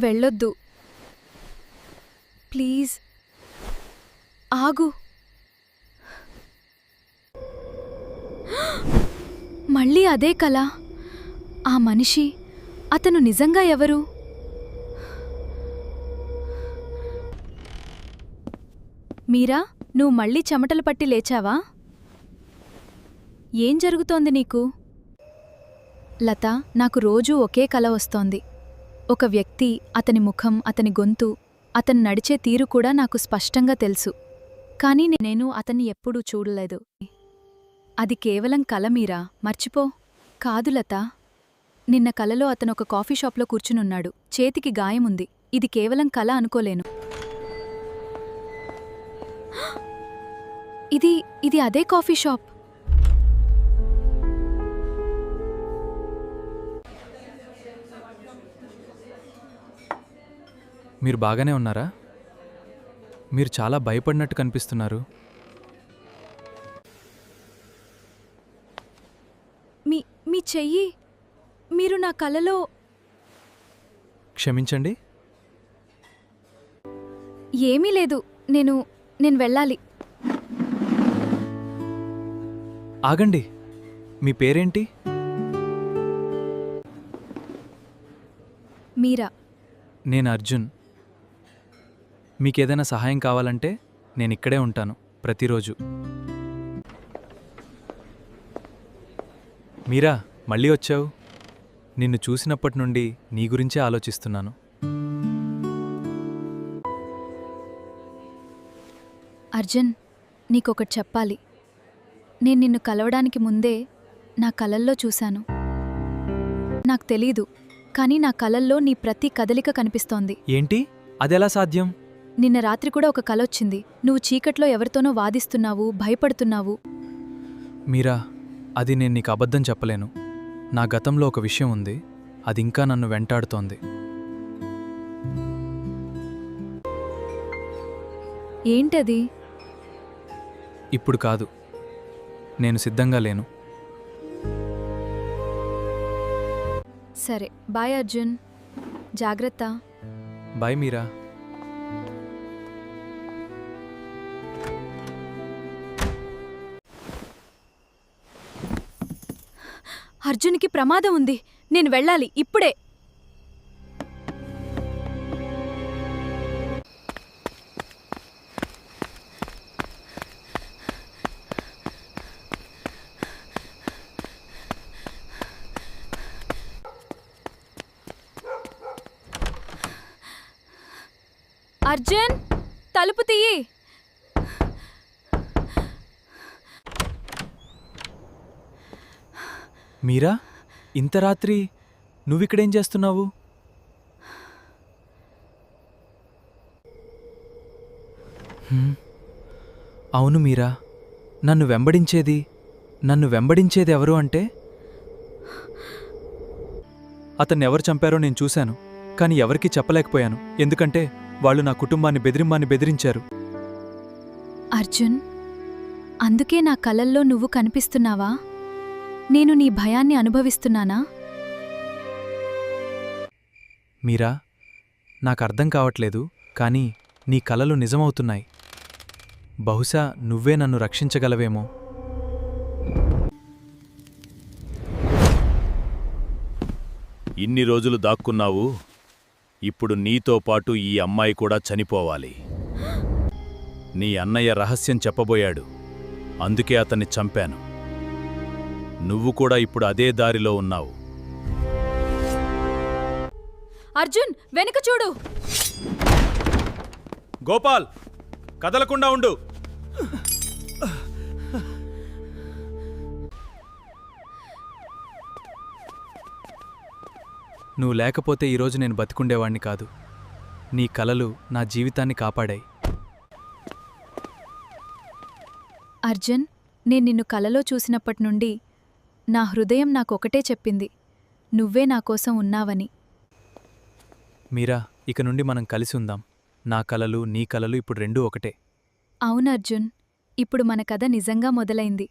వెళ్ళొద్దు. ప్లీజ్ ఆగు. మళ్ళీ అదే కల. ఆ మనిషి, అతను నిజంగా ఎవరు? మీరా, నువ్వు మళ్ళీ చెమటలు పట్టి లేచావా? ఏం జరుగుతోంది నీకు? లత, నాకు రోజూ ఒకే కల వస్తోంది. ఒక వ్యక్తి, అతని ముఖం, అతని గొంతు, అతను నడిచే తీరు కూడా నాకు స్పష్టంగా తెలుసు. కానీ నేను అతన్ని ఎప్పుడూ చూడలేదు. అది కేవలం కల మీరా, మర్చిపో. కాదు లత, నిన్న కలలో అతను ఒక కాఫీ షాప్లో కూర్చునున్నాడు. చేతికి గాయముంది. ఇది కేవలం కల అనుకోలేను. ఇది ఇది అదే కాఫీ షాప్. మీరు బాగానే ఉన్నారా? మీరు చాలా భయపడినట్టు కనిపిస్తున్నారు. మీ చెయ్యి. మీరు నా కలలో. క్షమించండి. ఏమీ లేదు. నేను వెళ్ళాలి. ఆగండి, మీ పేరేంటి? మీరా. నేను అర్జున్. మీకేదైనా సహాయం కావాలంటే నేనిక్కడే ఉంటాను ప్రతిరోజు. మీరా, మళ్ళీ వచ్చావు. నిన్ను చూసినప్పటి నుండి నీ గురించే ఆలోచిస్తున్నాను. అర్జున్, నీకొకటి చెప్పాలి. నేను నిన్ను కలవడానికి ముందే నా కలల్లో చూశాను. నాకు తెలీదు, కానీ నా కలల్లో నీ ప్రతి కదలిక కనిపిస్తోంది. ఏంటి? అదెలా సాధ్యం? నిన్న రాత్రి కూడా ఒక కలొచ్చింది. నువ్వు చీకట్లో ఎవరితోనో వాదిస్తున్నావు, భయపడుతున్నావు. మీరా, అది నేను నీకు అబద్ధం చెప్పలేను. నా గతంలో ఒక విషయం ఉంది, అది ఇంకా నన్ను వెంటాడుతోంది. ఏంటది? ఇప్పుడు కాదు, నేను సిద్ధంగా లేను. సరే, బాయ్ అర్జున్. జాగ్రత్త. బాయ్ మీరా. అర్జున్కి ప్రమాదం ఉంది. నేను వెళ్ళాలి ఇప్పుడే. అర్జున్, తలుపు తీయి. మీరా, ఇంత రాత్రి నువ్విక్కడేం చేస్తున్నావు? అవును మీరా, నన్ను వెంబడించేది ఎవరు అంటే? అతన్నెవరు చంపారో నేను చూశాను, కానీ ఎవరికీ చెప్పలేకపోయాను. ఎందుకంటే వాళ్ళు నా కుటుంబాన్ని బెదిరించారు. అర్జున్, అందుకే నా కలల్లో నువ్వు కనిపిస్తున్నావా? నేను నీ భయాన్ని అనుభవిస్తున్నానా? మీరా, నాకర్థం కావట్లేదు, కానీ నీ కలలు నిజమవుతున్నాయి. బహుశా నువ్వే నన్ను రక్షించగలవేమో. ఇన్ని రోజులు దాక్కున్నావు. ఇప్పుడు నీతో పాటు ఈ అమ్మాయి కూడా చనిపోవాలి. నీ అన్నయ్య రహస్యం చెప్పబోయాడు, అందుకే అతన్ని చంపాను. నువ్వు కూడా ఇప్పుడు అదే దారిలో ఉన్నావు. అర్జున్, వెనుక చూడు. గోపాల్, కదలకుండా ఉండు. నువ్వు లేకపోతే ఈరోజు నేను బతికుండేవాణ్ణి కాదు. నీ కలలు నా జీవితాన్ని కాపాడాయి. అర్జున్, నేను నిన్ను కలలో చూసినప్పటినుండి నా హృదయం నాకొకటే చెప్పింది, నువ్వే నాకోసం ఉన్నావని. మీరా, ఇక నుండి మనం కలిసి ఉందాం. నా కలలు, నీ కలలు ఇప్పుడు రెండూ ఒకటే. అవునర్జున్, ఇప్పుడు మన కథ నిజంగా మొదలైంది.